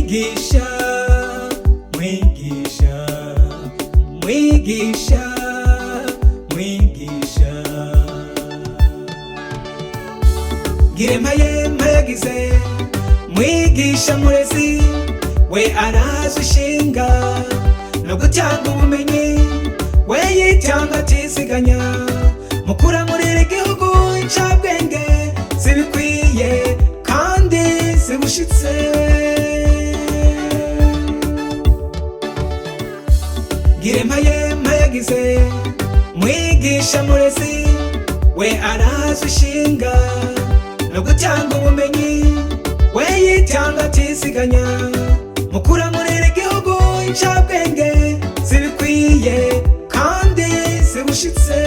mwigisha mwigisha mwigisha mwigisha giremaye mpayagize mwigisha murezi we arazi ishinga no gutanga ubumenyi we yitanga atiziganya mukura muri igihugu incabwenge zibikwiye kandi zibushitse giremaye mpayagize mwigisha murezi we arazi ishinga no gutanga ubumenyi we yitanga atiziganya mukura muri igihugu incabwenge zibikwiye kandi zibushitse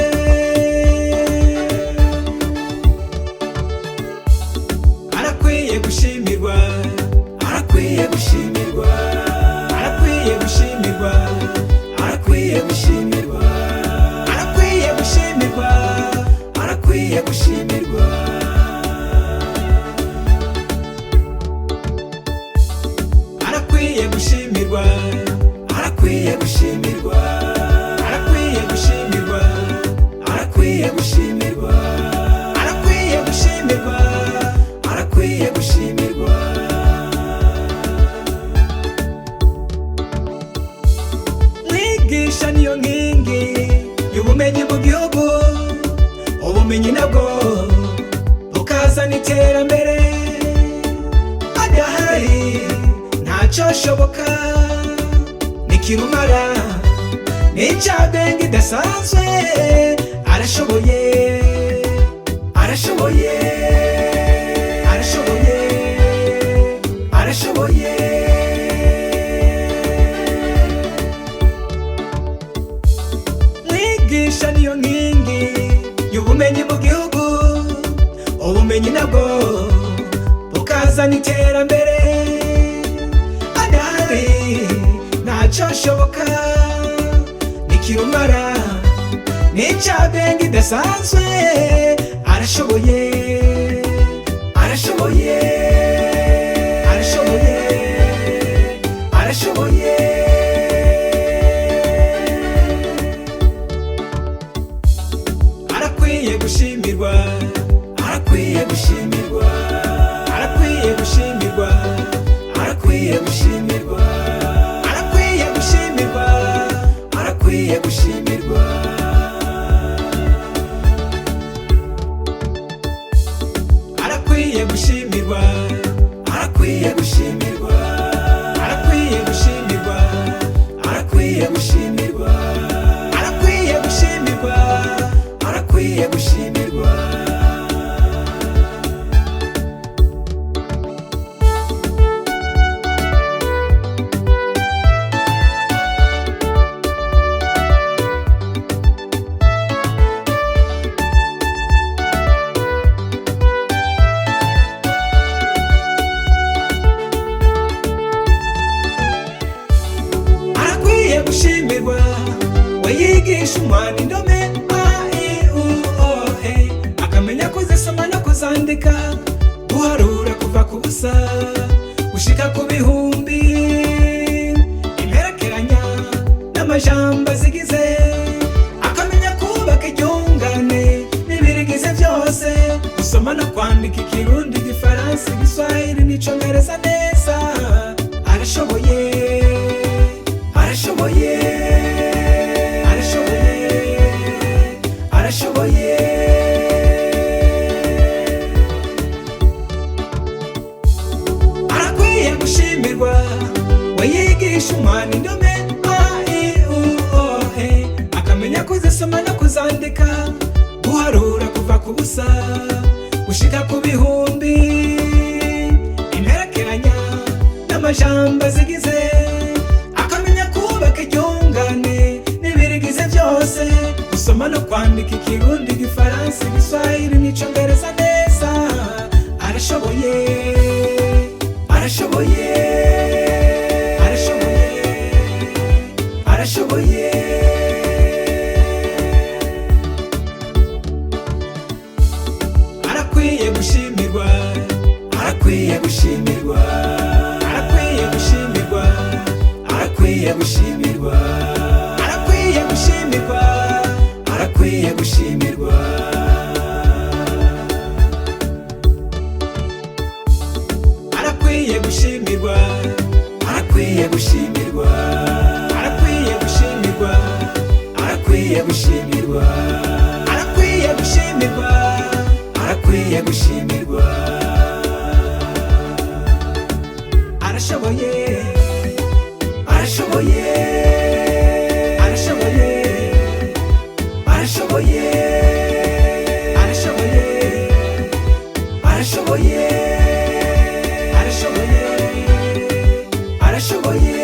arakwiye gushimirwa arakwiye gushimirwa arakwiye gushimirwa arakwiye gushimirwa arakwiye gushimirwa arakwiye gushimirwa arakwiye gushimirwa arakwiye gushimirwa arakwiye gushimirwa arakwiye gushimirwa arakwiye gushimirwa arakwiye gushimirwa mwigisha niyo nkingi y'ubumenyi mu gihugu ubumenyi nabwo bukazana iterambere adahari ntacoshoboka nikirumara nicabwenge idasanzwe arashoboye arashoboye arashoboye arashoboye mwigisha niyo nkingi y'ubumenyi mu gihugu ubumenyi nabwo bukazana iterambere adahari ntacoshoboka nikirumara nicabwenge idasanzwe arashoboye arashoboye arashoboye arashoboye arakwiye gushimirwa arakwiye gushimirwa arakwiye gushimirwa arakwiye gushimirwa arakwiye gushimirwa arakwiye gushimirwa arakwiye gushimirwa arakwiye gushimirwa arakwiye gushimirwa arakwiye gushimirwa arakwiye gushimirwa arakwiye gushimirwa gushimirwa we yigisha umwana indome a i u o e akamenya kuzisoma no kuzandika guharura kuva ku busa gushika ku bihumbi imperekeranya n'amajambo azigize akamenya kubaka iryungane n'ibirigize byose gusoma no kwandika ikirundi igifaransa igiswahili n'icongereza neza arashoboye arashoboye arashoboye arashoboye arakwiye gushimirwa we yigisha umwana indome a i u o e akamenya kuzisoma no kuzandika guharura kuva ku busa gushika ku bihumbi imperekeranya n'amajambo azigize iryungane n'ibirigize byose gusoma no kwandika ikirundi igifaransa igiswahili n'icongereza neza arashoboye arashoboye arashoboye arashoboye arakwiye gushimirwa arakwiye gushimirwa arakwiye gushimirwa arakwiye gushimirwa. Arakwiye gushimirwa, arakwiye gushimirwa, arakwiye gushimirwa, arakwiye gushimirwa, arakwiye gushimirwa, arakwiye gushimirwa. Arashoboye, arashoboye, arashoboye, arashoboye, arashoboye, arashoboye, arashoboye, arashoboye.